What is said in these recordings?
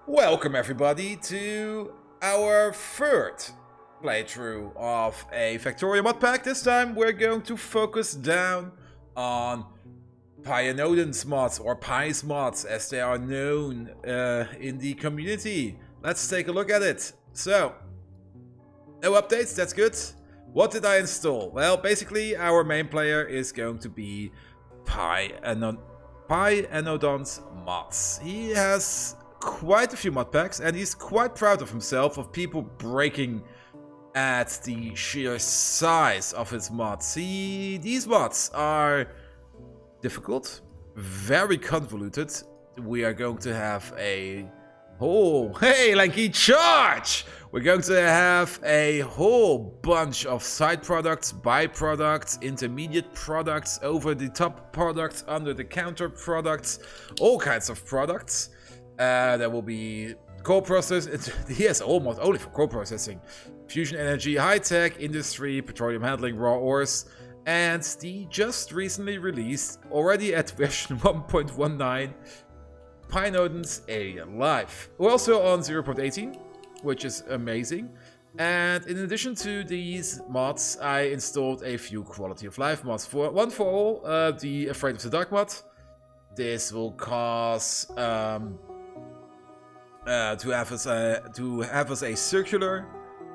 Welcome everybody to our third playthrough of a Factorio mod pack. This time we're going to focus down on Pyanodon's mods, or Pies mods as they are known in the community. Let's take a look at it. So, no updates, that's good. What did I install? Well, basically our main player is going to be Pyanodon's mods. He has quite a few mod packs and he's quite proud of himself of people breaking at the sheer size of his mods. These mods are difficult, very convoluted. We are going to have a whole, hey Lanky, charge! We're going to have a whole bunch of side products, byproducts, intermediate products, over the top products, under the counter products, all kinds of products. There will be core process. Yes, almost only for core processing, fusion energy, high tech, industry, petroleum handling, raw ores, and the just recently released, already at version 1.19, Pyanodon's Alien Life. We're also on 0.18, which is amazing. And in addition to these mods, I installed a few quality of life mods. One for all, the Afraid of the Dark mod. This will cause to have us a circular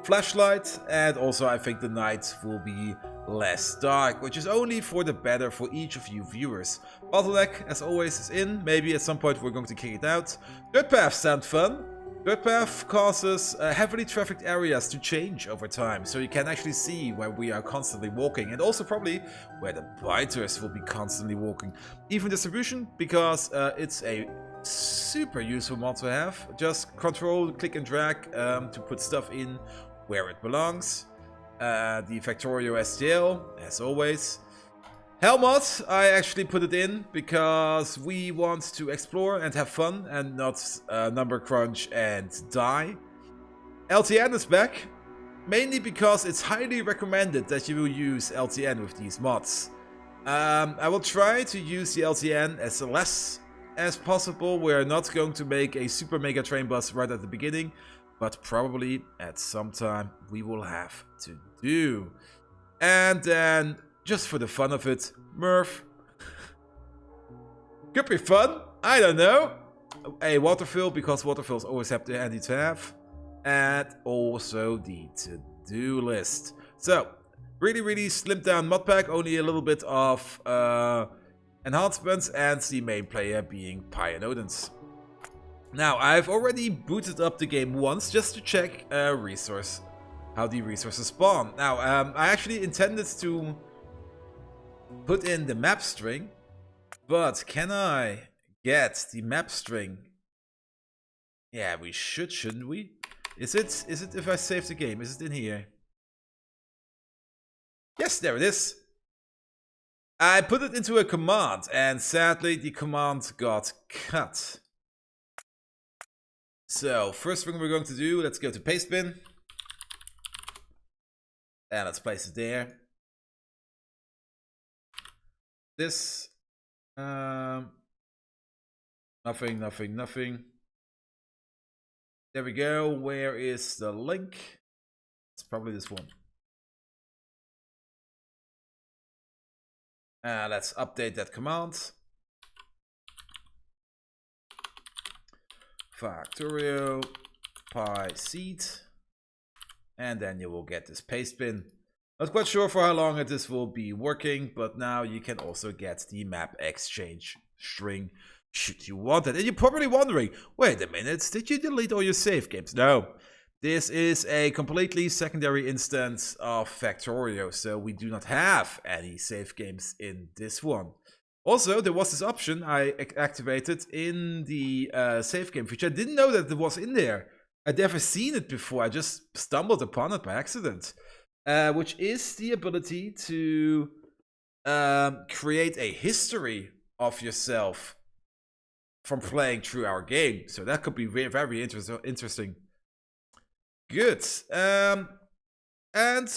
flashlight, and also I think the night will be less dark, which is only for the better for each of you viewers. Bottleneck, as always, is in. Maybe at some point we're going to kick it out. Dirt paths sound fun. Dirt path causes heavily trafficked areas to change over time, so you can actually see where we are constantly walking, and also probably where the biters will be constantly walking. Even distribution, because it's a super useful mod to have. Just control, click and drag to put stuff in where it belongs. The Factorio STL, as always. Hell mod, I actually put it in because we want to explore and have fun and not number crunch and die. LTN is back, mainly because it's highly recommended that you will use LTN with these mods. I will try to use the LTN as less as possible. We are not going to make a super mega train bus right at the beginning, but probably at some time we will have to do. And then, just for the fun of it, Murph. Could be fun, I don't know. A water fill, because water fills always have the handy to have. And also the to-do list. So, really slimmed down mod pack, only a little bit of enhancements, and the main player being Pyanodon's. Now, I've already booted up the game once just to check how the resources spawn. Now, I actually intended to put in the map string, but can I get the map string? Yeah, we should, shouldn't we? Is it if I save the game? Is it in here? Yes, there it is. I put it into a command, and sadly the command got cut. So, first thing we're going to do, let's go to paste bin. And let's place it there. This. Nothing. There we go. Where is the link? It's probably this one. Let's update that command. Factorio py seed, and then you will get this paste bin. Not quite sure for how long this will be working, but now you can also get the map exchange string should you want it. And you're probably wondering, wait a minute, did you delete all your save games? No, this is a completely secondary instance of Factorio, so we do not have any save games in this one. Also, there was this option I activated in the save game feature. I didn't know that it was in there. I'd never seen it before. I just stumbled upon it by accident. Which is the ability to create a history of yourself from playing through our game. So that could be very interesting. Good. And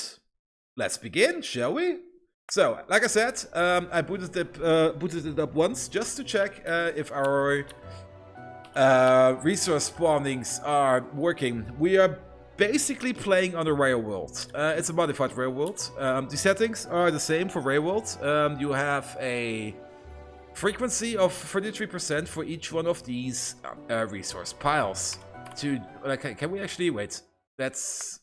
let's begin, shall we? So, like I said, I booted it up once just to check if our resource spawnings are working, we are basically playing on a rail world. It's a modified rail world. The settings are the same for rail world. You have a frequency of 33% for each one of these resource piles. Can we actually wait? Let's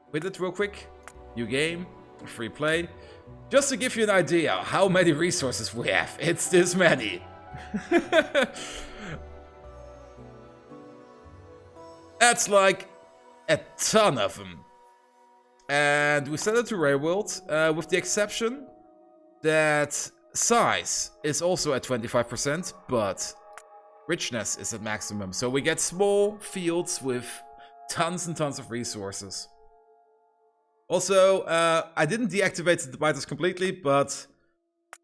quit it real quick. New game, free play. Just to give you an idea how many resources we have. It's this many. That's like a ton of them. And we set it to rail world with the exception that size is also at 25%, but richness is at maximum. So we get small fields with tons and tons of resources. Also, I didn't deactivate the biters completely, but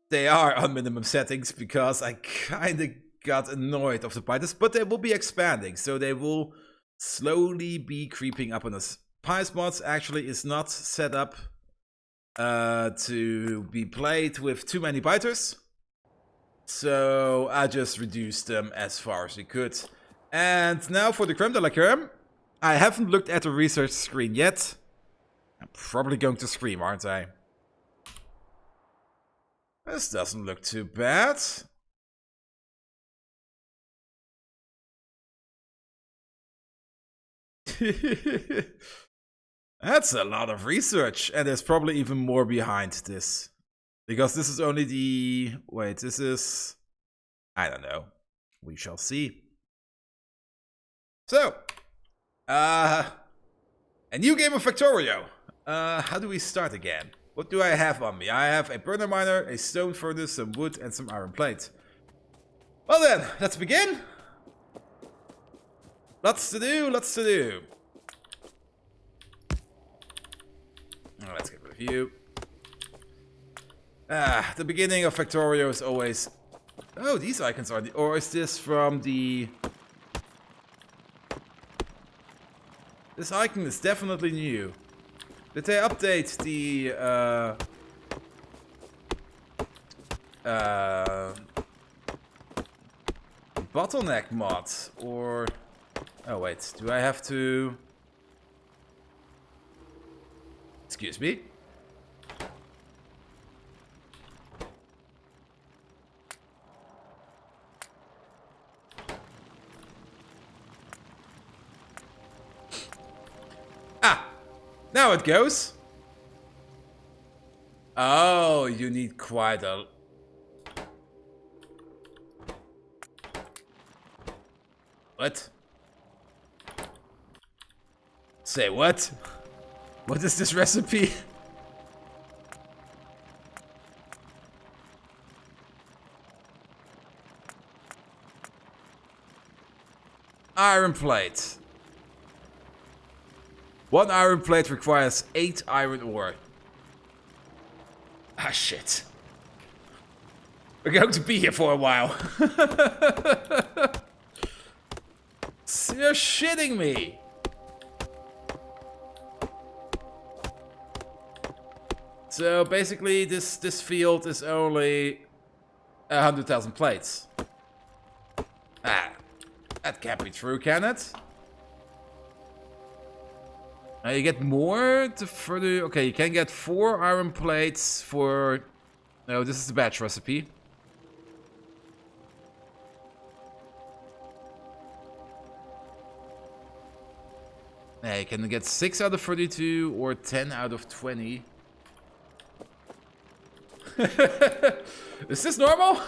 they are on minimum settings because I kind of got annoyed of the biters, but they will be expanding, so they will slowly be creeping up on us. Pies mods actually is not set up to be played with too many biters, so I just reduced them as far as we could. And now for the creme de la creme. I haven't looked at the research screen yet. I'm probably going to scream, aren't I? This doesn't look too bad. That's a lot of research, and there's probably even more behind this. Because this is only the... Wait, this is... I don't know. We shall see. So, a new game of Factorio. How do we start again? What do I have on me? I have a burner miner, a stone furnace, some wood, and some iron plate. Well then, let's begin. Lots to do, lots to do. Oh, let's get rid of you. The beginning of Factorio is always... Oh, these icons are... Or is this from the... This icon is definitely new. Did they update the... bottleneck mod? Or... Oh, wait. Do I have to... Excuse me? Now it goes. Oh, you need quite a... What? Say what? What is this recipe? Iron plate. 1 iron plate requires 8 iron ore. Ah, shit. We're going to be here for a while. You're shitting me. So basically, this field is only 100,000 plates. Ah, that can't be true, can it? You get more to further... Okay, you can get 4 iron plates for... No, this is the batch recipe. You can get 6 out of 32 or 10 out of 20. Is this normal?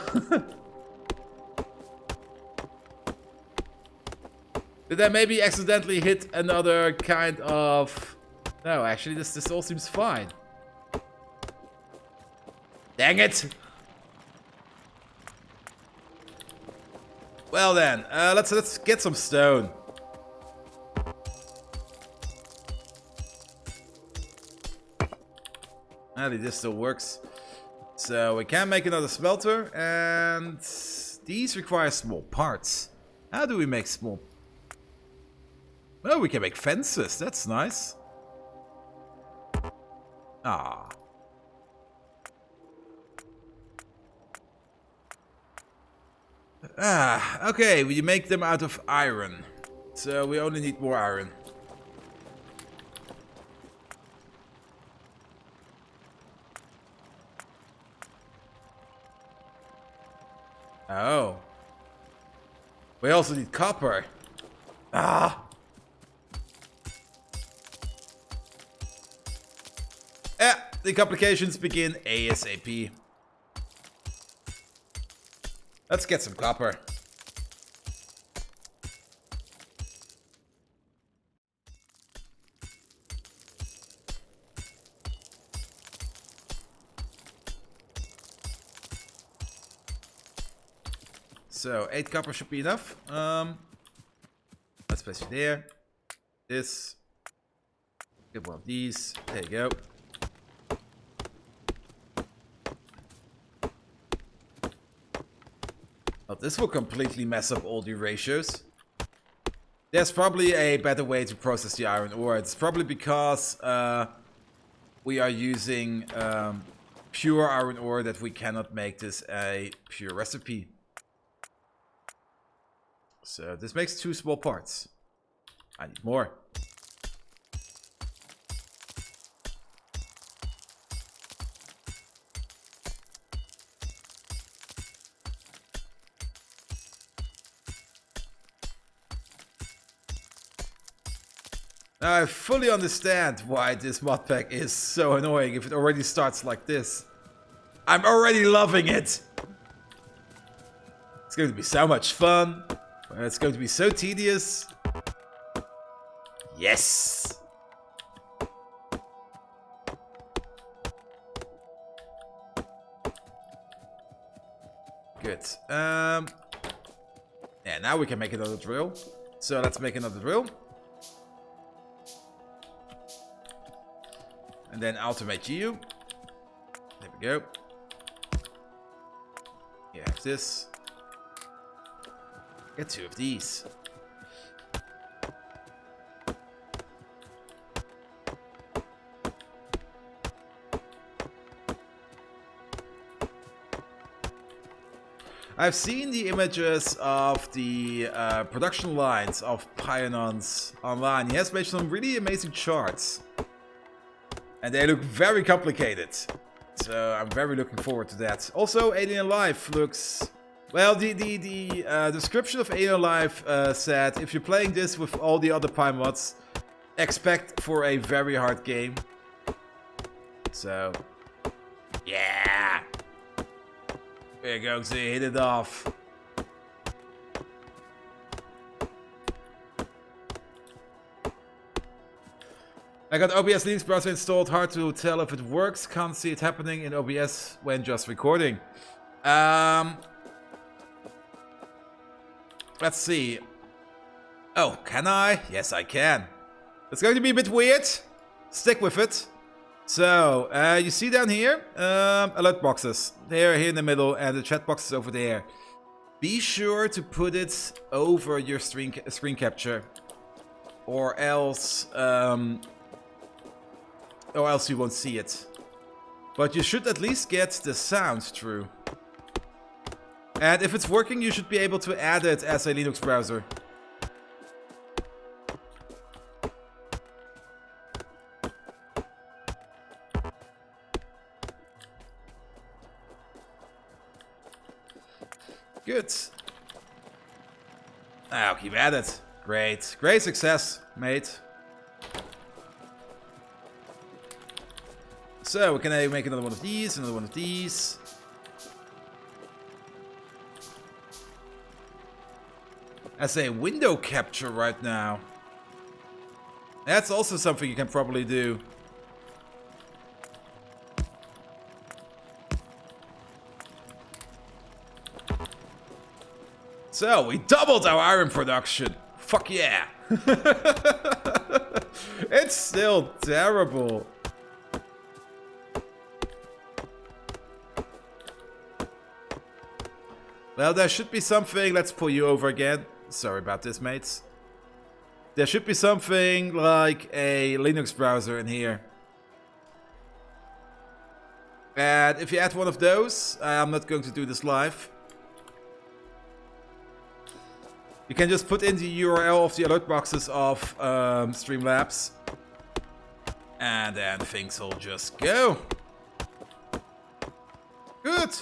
Did I maybe accidentally hit another kind of... No, actually, this all seems fine. Dang it! Well then, let's get some stone. This still works. So we can make another smelter, and these require small parts. How do we make small? Oh, we can make fences. That's nice. Ah. Okay, we make them out of iron. So we only need more iron. Oh. We also need copper. Ah! The complications begin ASAP. Let's get some copper. So 8 copper should be enough. Let's place it there. This. Get one of these. There you go. Oh, this will completely mess up all the ratios. There's probably a better way to process the iron ore. It's probably because we are using pure iron ore that we cannot make this a pure recipe. So this makes 2 small parts. I need more. Now I fully understand why this mod pack is so annoying if it already starts like this. I'm already loving it! It's going to be so much fun. It's going to be so tedious. Yes! Good. Yeah, now we can make another drill. So let's make another drill. And then automate you. There we go. You have this. Get 2 of these. I've seen the images of the production lines of Pyanodons online. He has made some really amazing charts. And they look very complicated. So I'm very looking forward to that. Also, Alien Life looks... Well, the description of Alien Life said, if you're playing this with all the other Pi mods, expect for a very hard game. So, yeah! We're going to hit it off. I got OBS Linux browser installed, hard to tell if it works, can't see it happening in OBS when just recording. Let's see. Oh, can I? Yes, I can. It's going to be a bit weird. Stick with it. So, you see down here, alert boxes. They're here in the middle and the chat box is over there. Be sure to put it over your screen capture. Or else you won't see it. But you should at least get the sound through. And if it's working, you should be able to add it as a Linux browser. Good. Now keep at it. Great. Great success, mate. So we can make another one of these, another one of these. As a window capture right now. That's also something you can probably do. So we doubled our iron production. Fuck yeah. It's still terrible. Well, there should be something. Let's pull you over again. Sorry about this, mates. There should be something like a Linux browser in here. And if you add one of those, I'm not going to do this live. You can just put in the URL of the alert boxes of Streamlabs. And then things will just go. Good.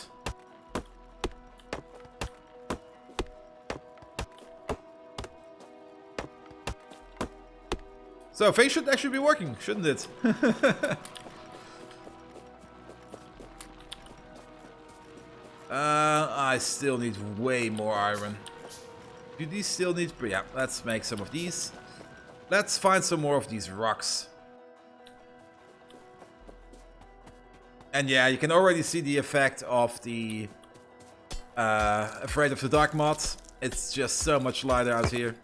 So things should actually be working, shouldn't it? I still need way more iron. Do these still need... Yeah, let's make some of these. Let's find some more of these rocks. And yeah, you can already see the effect of the Afraid of the Dark mod. It's just so much lighter out here.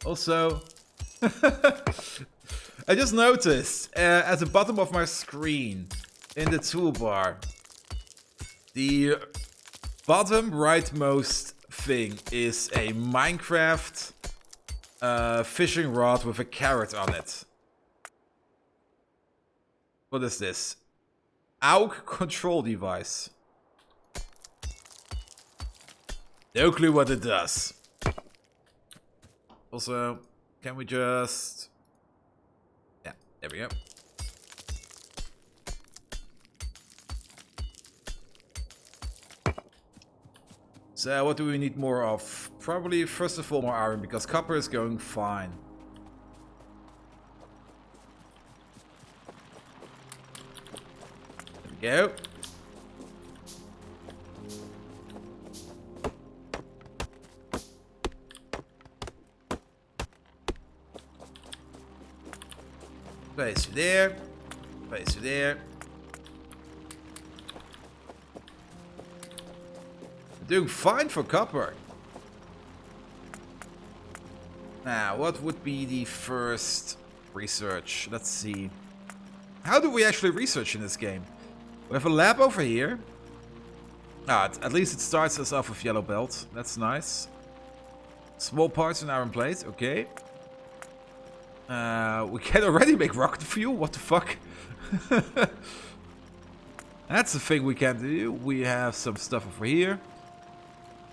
Also, I just noticed at the bottom of my screen in the toolbar, the bottom rightmost thing is a Minecraft fishing rod with a carrot on it. What is this? AUG control device. No clue what it does. Also, can we just... Yeah, there we go. So what do we need more of? Probably, first of all, more iron, because copper is going fine. There we go. Place you there. Place you there. Doing fine for copper. Now, what would be the first research? Let's see. How do we actually research in this game? We have a lab over here. Ah, at least it starts us off with yellow belt. That's nice. Small parts in iron plate. Okay. We can already make rocket fuel. What the fuck? That's the thing we can do. We have some stuff over here.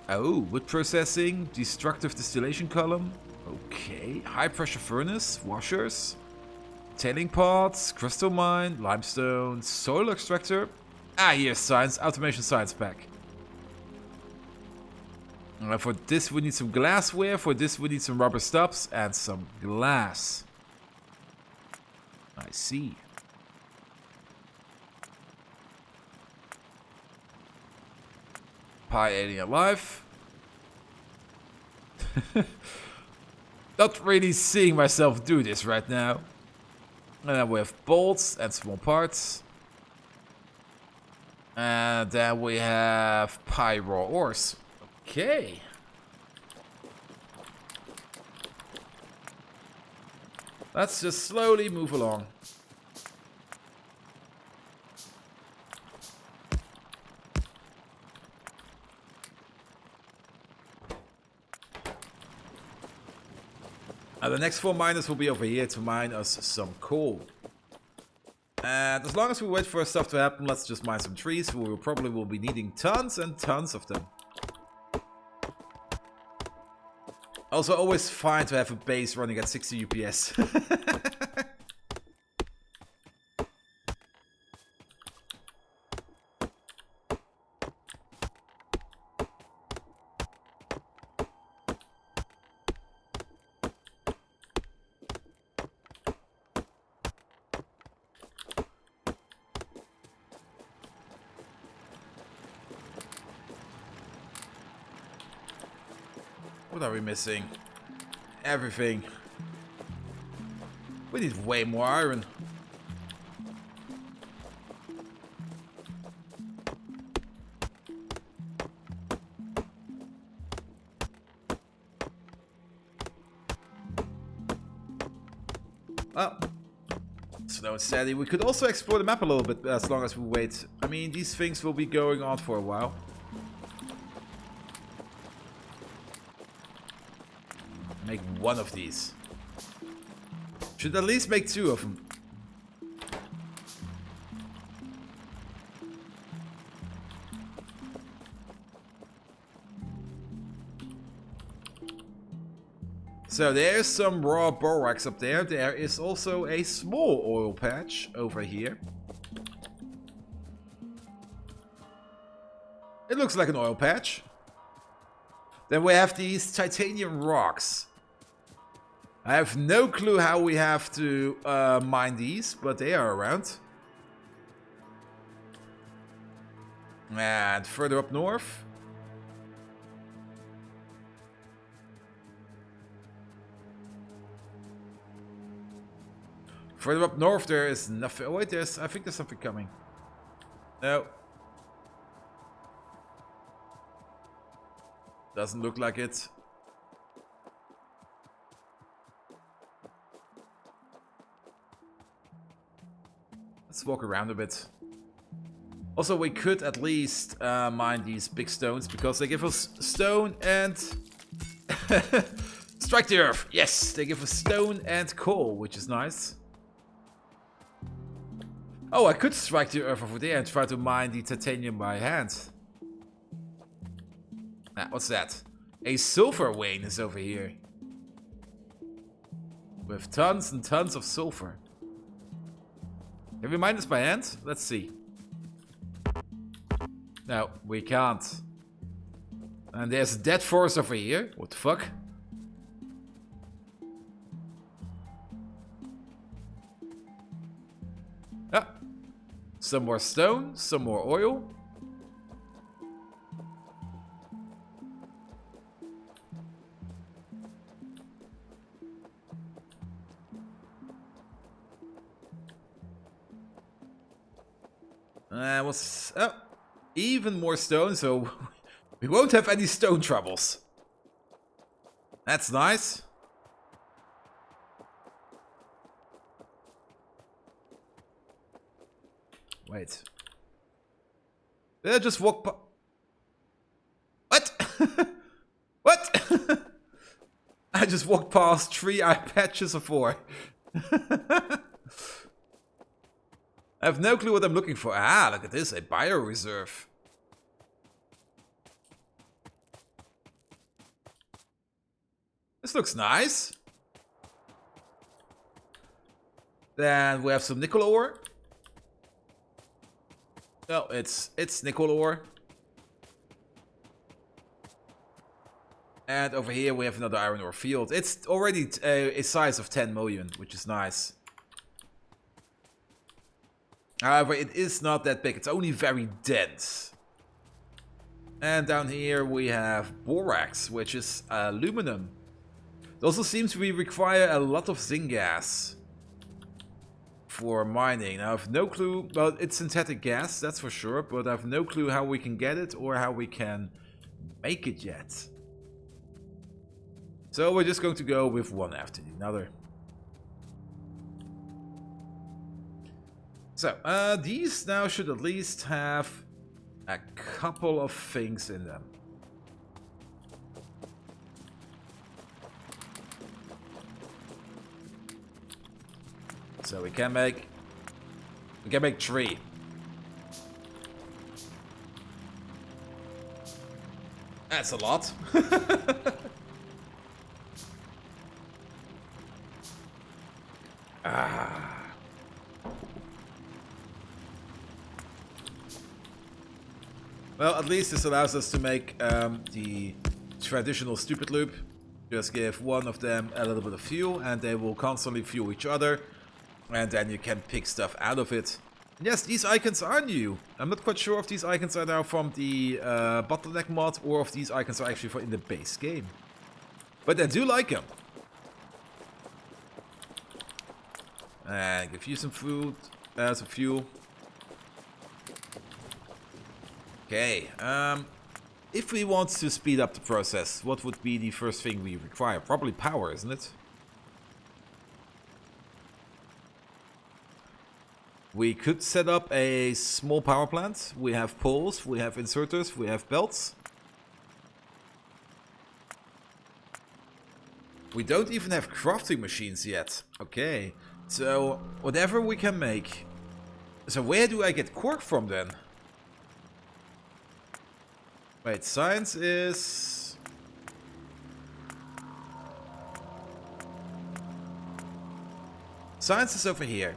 Oh, wood processing, destructive distillation column. Okay, high pressure furnace, washers, tailing pots, crystal mine, limestone, soil extractor. Ah, here's science, automation science pack. For this we need some glassware, for this we need some rubber stubs and some glass. I see. Pi alien life. Not really seeing myself do this right now. And then we have bolts and small parts. And then we have pi raw ores. Okay. Let's just slowly move along. The next 4 miners will be over here to mine us some coal. And as long as we wait for stuff to happen, let's just mine some trees. We will probably be needing tons and tons of them. Also, always fine to have a base running at 60 UPS. What are we missing? Everything. We need way more iron. Well, slow and steady. We could also explore the map a little bit as long as we wait. I mean, these things will be going on for a while. Make one of these. Should at least make two of them. So there's some raw borax up there. There is also a small oil patch over here. It looks like an oil patch. Then we have these titanium rocks. I have no clue how we have to mine these, but they are around. And further up north. Further up north there is nothing. Oh wait, I think there's something coming. No. Doesn't look like it. Let's walk around a bit. Also, we could at least mine these big stones because they give us stone and... Strike the earth! Yes! They give us stone and coal, which is nice. Oh, I could strike the earth over there and try to mine the titanium by hand. Ah, what's that? A sulfur vein is over here. With tons and tons of sulfur. Can we mine this by hand? Let's see. No, we can't. And there's a dead forest over here. What the fuck? Ah. Some more stone, some more oil. What's... Oh, even more stone, so we won't have any stone troubles. That's nice. Wait. Did I just walk What? What? I just walked past 3 eye patches of ore. I have no clue what I'm looking for. Ah, look at this, a bioreserve. This looks nice. Then we have some nickel ore. No, it's nickel ore. And over here we have another iron ore field. It's already a size of 10 million, which is nice. However, it is not that big. It's only very dense. And down here we have borax, which is aluminum. It also seems we require a lot of zinc gas for mining. Now, I have no clue. Well, it's synthetic gas, that's for sure. But I have no clue how we can get it or how we can make it yet. So we're just going to go with one after another. So, these now should at least have a couple of things in them. So we can make 3. That's a lot. Ah. Well, at least this allows us to make the traditional stupid loop. Just give one of them a little bit of fuel and they will constantly fuel each other. And then you can pick stuff out of it. And yes, these icons are new. I'm not quite sure if these icons are now from the bottleneck mod or if these icons are actually in the base game. But I do like them. And give you some food, some fuel. Okay, if we want to speed up the process, what would be the first thing we require? Probably power, isn't it? We could set up a small power plant. We have poles, we have inserters, we have belts. We don't even have crafting machines yet. Okay. So, whatever we can make. So, where do I get cork from then? Wait, science is... Science is over here.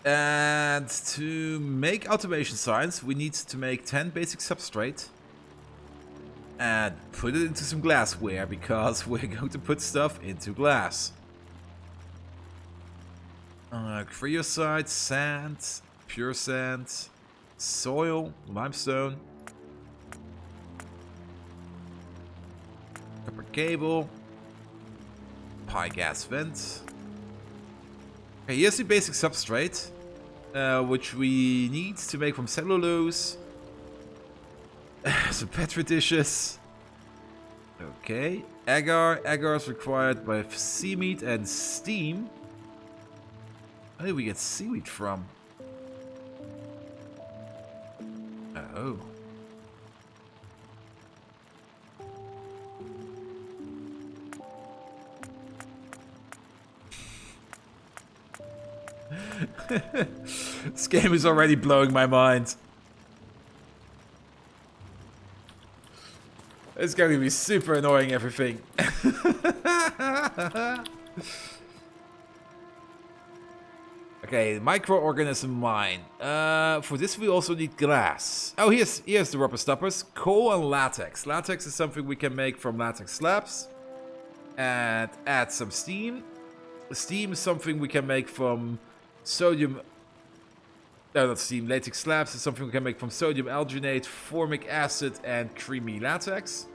And to make automation science, we need to make 10 basic substrate. And put it into some glassware, because we're going to put stuff into glass. Creosote, sand, pure sand, soil, limestone, copper cable, pi gas vent. Okay, here's the basic substrate, which we need to make from cellulose. Some petri dishes. Okay, agar. Agar is required by seaweed and steam. Where do we get seaweed from? Oh. This game is already blowing my mind. It's going to be super annoying, everything. Okay, microorganism mine. For this we also need glass. Oh, here's the rubber stoppers. Coal and latex. Latex is something we can make from latex slabs. And add some steam. Steam is something we can make from sodium... No, not steam. Latex slabs is something we can make from sodium alginate, formic acid, and creamy latex.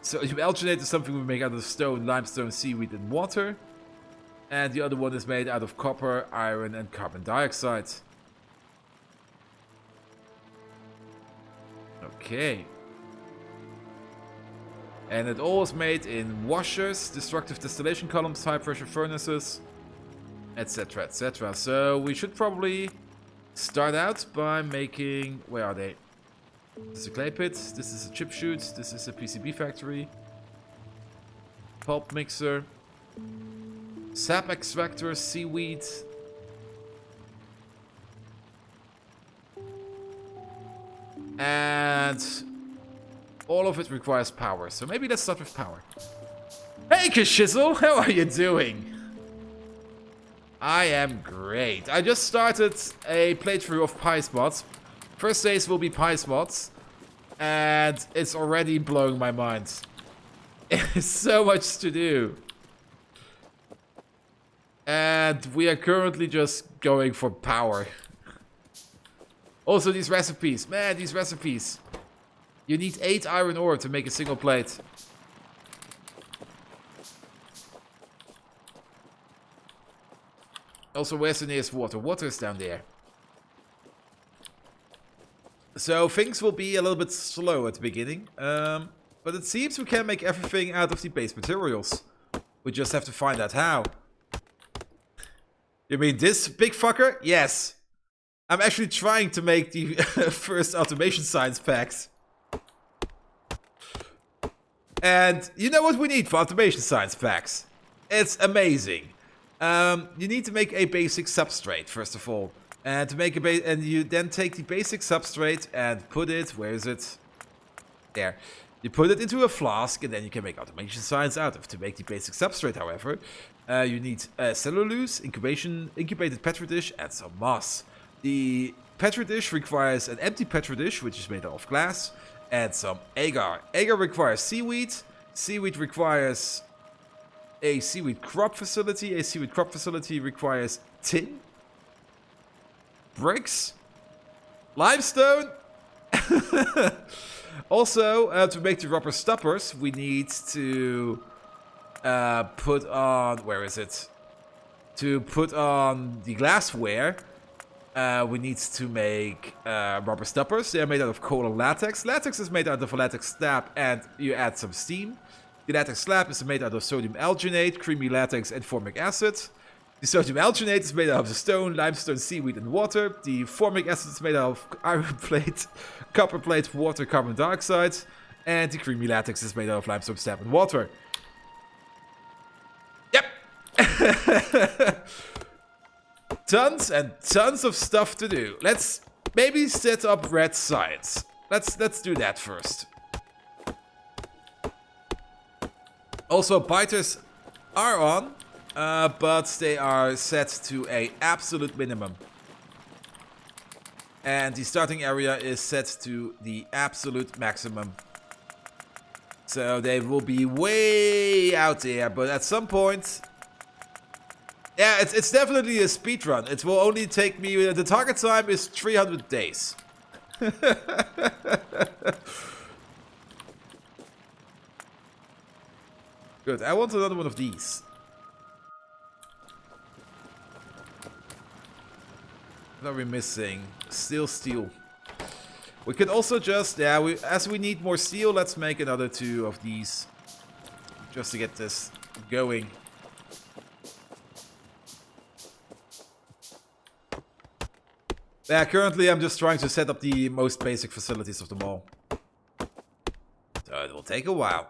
Sodium alginate is something we make out of stone, limestone, seaweed, and water. And the other one is made out of copper, iron, and carbon dioxide. Okay. And it all is made in washers, destructive distillation columns, high pressure furnaces, etc, etc. So we should probably start out by making... Where are they? This is a clay pit, this is a chip chute, this is a PCB factory. Pulp mixer. Sap extractor, seaweed. And all of it requires power. So maybe let's start with power. Hey Kashizzle, how are you doing? I am great. I just started a playthrough of PySmods. First days will be PySmods. And it's already blowing my mind. There's so much to do. And we are currently just going for power. Also these recipes. Man, these recipes. You need 8 iron ore to make a single plate. Also, where's the nearest water? Water is down there. So things will be a little bit slow at the beginning. But it seems we can make everything out of the base materials. We just have to find out how. You mean this big fucker? Yes. I'm actually trying to make the first automation science packs. And you know what we need for automation science packs? It's amazing. You need to make a basic substrate, first of all. And to make a and you then take the basic substrate and put it, where is it? There. You put it into a flask and then you can make automation science out of. To make the basic substrate, however, you need cellulose, incubated petri dish, and some moss. The petri dish requires an empty petri dish, which is made out of glass, and some agar. Agar requires seaweed. Seaweed requires a seaweed crop facility. A seaweed crop facility requires tin, bricks, limestone. Also, to make the rubber stoppers, we need to put on... Where is it? To put on the glassware, we need to make rubber stoppers. They are made out of coal and latex. Latex is made out of a latex slab and you add some steam. The latex slab is made out of sodium alginate, creamy latex, and formic acid. The sodium alginate is made out of stone, limestone, seaweed, and water. The formic acid is made out of iron plate, copper plate, water, carbon dioxide. And the creamy latex is made out of limestone, sap, and water. Tons and tons of stuff to do. Let's maybe set up red sites. Let's do that first. Also, biters are on, but they are set to a absolute minimum. And the starting area is set to the absolute maximum. So they will be way out there, but at some point... Yeah, it's definitely a speed run. It will only take me... The target time is 300 days. Good, I want another one of these. What are we missing? Steel. We could also just... Yeah, as we need more steel, let's make another 2 of these. Just to get this going. Yeah, currently I'm just trying to set up the most basic facilities of them all. So it will take a while.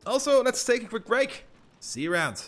Also, let's take a quick break. See you around.